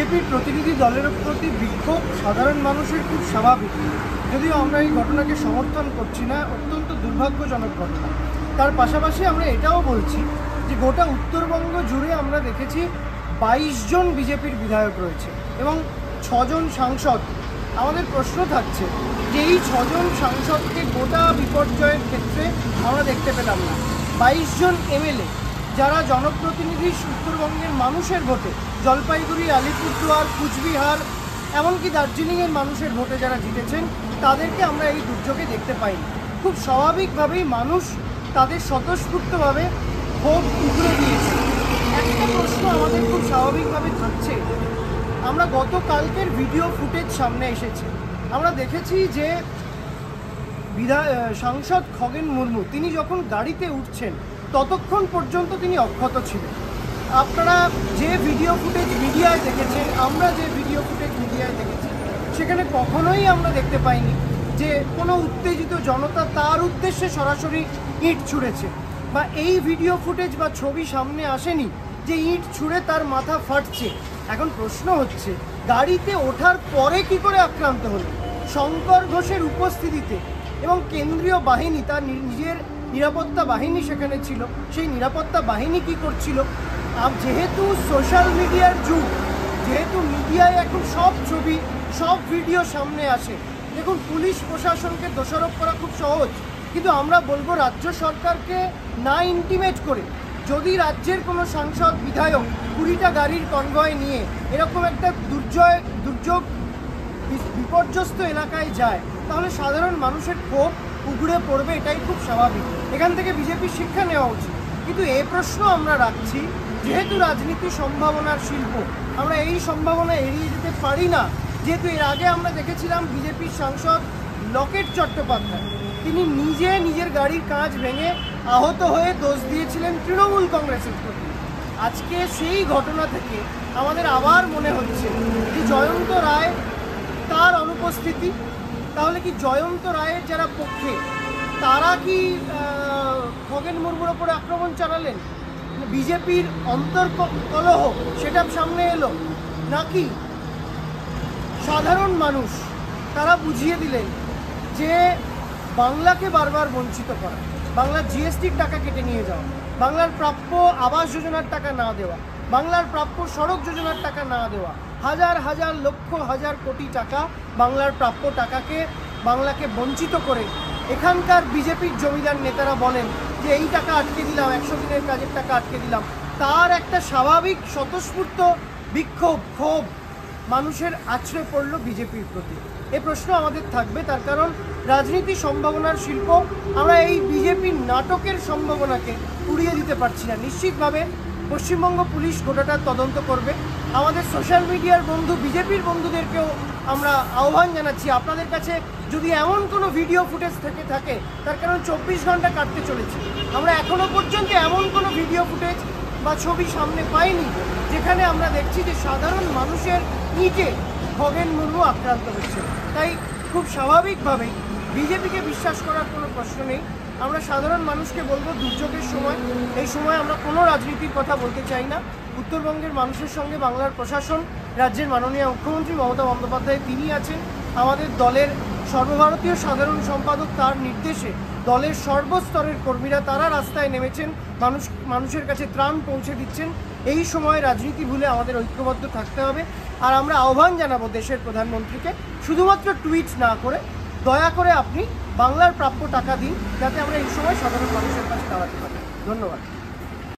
বিজেপির প্রতিনিধি দলের প্রতি বিক্ষোভ সাধারণ মানুষের খুব স্বাভাবিক, যদিও আমরা এই ঘটনাকে সমর্থন করছি না। অত্যন্ত দুর্ভাগ্যজনক ঘটনা। তার পাশাপাশি আমরা এটাও বলছি যে গোটা উত্তরবঙ্গ জুড়ে আমরা দেখেছি 22 জন বিজেপির বিধায়ক রয়েছে এবং 6 জন সাংসদ। আমাদের প্রশ্ন থাকছে যে এই 6 জন সাংসদকে গোটা বিপর্যয়ের ক্ষেত্রে আমরা দেখতে পেলাম না। 22 জন এমএলএ যারা জনপ্রতিনিধি উত্তরবঙ্গের মানুষের ভোটে, জলপাইগুড়ি, আলিপুরদুয়ার, কুচবিহার, এমনকি দার্জিলিংয়ের মানুষের ভোটে যারা জিতেছেন, তাদেরকে আমরা এই দুর্যোগে দেখতে পাইনি। খুব স্বাভাবিকভাবেই মানুষ তাদের স্বতঃস্ফূর্তভাবে ভোট উগড়ে দিয়েছে। একটা প্রশ্ন আমাদের খুব স্বাভাবিকভাবে থাকছে, আমরা গতকালকের ভিডিও ফুটেজ সামনে এসেছে, আমরা দেখেছি যে সাংসদ খগেন মুর্মু তিনি যখন গাড়িতে উঠছেন ততক্ষণ পর্যন্ত তিনি অক্ষত ছিলেন। আপনারা যে ভিডিও ফুটেজ মিডিয়ায় দেখেছেন, আমরা যে ভিডিও ফুটেজ মিডিয়ায় দেখেছি, সেখানে কখনোই আমরা দেখতে পাইনি যে কোনো উত্তেজিত জনতা তার উদ্দেশ্যে সরাসরি ইট ছুঁড়েছে, বা এই ভিডিও ফুটেজ বা ছবি সামনে আসেনি যে ইট ছুঁড়ে তার মাথা ফাটছে। এখন প্রশ্ন হচ্ছে, গাড়িতে ওঠার পরে কি করে আক্রান্ত হলো? শঙ্কর ঘোষের উপস্থিতিতে এবং কেন্দ্রীয় বাহিনী, তার নিজের নিরাপত্তা বাহিনী সেখানে ছিল, সেই নিরাপত্তা বাহিনী কি করছিল? যেহেতু সোশ্যাল মিডিয়ার যুগ, যেহেতু মিডিয়ায় এখন সব ছবি সব ভিডিও সামনে আসে, দেখুন পুলিশ প্রশাসনকে দোষারোপ করা খুব সহজ, কিন্তু আমরা বলবো রাজ্য সরকারকে না ইন্টিমেট করে যদি রাজ্যের কোনো সাংসদ বিধায়ক 20টা গাড়ির কনভয় নিয়ে এরকম একটা দুর্যোগ বিপর্যস্ত এলাকায় যায়, তাহলে সাধারণ মানুষের ক্ষোভ উগড়ে পড়বে, এটাই খুব স্বাভাবিক। এখান থেকে বিজেপির শিক্ষা নেওয়া উচিত। কিন্তু এই প্রশ্ন আমরা রাখছি, যেহেতু রাজনীতি সম্ভাবনার শিল্প, আমরা এই সম্ভাবনা এড়িয়ে যেতে পারি না। যেহেতু এর আগে আমরা দেখেছিলাম বিজেপির সাংসদ লকেট চট্টোপাধ্যায়, তিনি নিজের গাড়ির কাঁচ ভেঙে আহত হয়ে দোষ দিয়েছিলেন তৃণমূল কংগ্রেসের প্রতি। আজকে সেই ঘটনা থেকে আমাদের আবার মনে হচ্ছে যে জয়ন্ত রায় তার অনুপস্থিতি, তাহলে কি জয়ন্ত রায়ের যারা পক্ষে তারা কি খগেন মুর্মুর ওপরে আক্রমণ চালালেন? বিজেপির অন্তর্কলহ সেটা সামনে এলো, নাকি সাধারণ মানুষ তারা বুঝিয়ে দিলেন যে বাংলাকে বারবার বঞ্চিত করা, বাংলার জিএসটির টাকা কেটে নিয়ে যাওয়া, বাংলার প্রাপ্য আবাস যোজনার টাকা না দেওয়া, বাংলার প্রাপ্য সড়ক যোজনার টাকা না দেওয়া, হাজার হাজার লক্ষ হাজার কোটি টাকা বাংলার প্রাপ্য টাকাকে বাংলাকে বঞ্চিত করে এখানকার বিজেপির জমিদার নেতারা বলেন যে এই টাকা আটকে দিলাম, 100 দিনের কাজের টাকা আটকে দিলাম। তার একটা স্বাভাবিক স্বতঃস্ফূর্ত বিক্ষোভ, ক্ষোভ মানুষের আছড়ে পড়ল বিজেপির প্রতি। এ প্রশ্ন আমাদের থাকবে, তার কারণ রাজনীতি সম্ভাবনার শিল্প, আমরা এই বিজেপির নাটকের সম্ভাবনাকে উড়িয়ে দিতে পারছি না। নিশ্চিতভাবে পশ্চিমবঙ্গ পুলিশ গোটাটার তদন্ত করবে। আমাদের সোশ্যাল মিডিয়ার বন্ধু বিজেপির বন্ধুদেরকেও আমরা আহ্বান জানাচ্ছি, আপনাদের কাছে যদি এমন কোনো ভিডিও ফুটেজ থেকে থাকে, তার কারণ 24 ঘন্টা কাটতে চলেছে, আমরা এখনও পর্যন্ত এমন কোনো ভিডিও ফুটেজ বা ছবি সামনে পাইনি যেখানে আমরা দেখছি যে সাধারণ মানুষের ইটে খগেন মুর্মু আক্রান্ত হচ্ছে। তাই খুব স্বাভাবিকভাবেই বিজেপিকে বিশ্বাস করার কোনো প্রশ্ন নেই। আমরা সাধারণ মানুষকে বলবো, দুর্যোগের সময়, এই সময় আমরা কোনো রাজনীতির কথা বলতে চাই না। উত্তরবঙ্গের মানুষের সঙ্গে বাংলার প্রশাসন, রাজ্যের মাননীয় মুখ্যমন্ত্রী মমতা বন্দ্যোপাধ্যায় তিনি আছেন। আমাদের দলের সর্বভারতীয় সাধারণ সম্পাদক, তার নির্দেশে দলের সর্বস্তরের কর্মীরা তারা রাস্তায় নেমেছেন, মানুষের কাছে ত্রাণ পৌঁছে দিচ্ছেন। এই সময় রাজনীতি ভুলে আমাদের ঐক্যবদ্ধ থাকতে হবে। আর আমরা আহ্বান জানাবো দেশের প্রধানমন্ত্রীকে, শুধুমাত্র টুইট না করে দয়া করে আপনি বাংলার প্রাপ্য টাকা দিন, যাতে আমরা এই সময় সাধারণ মানুষের কাছে দাঁড়াতে পারি। ধন্যবাদ।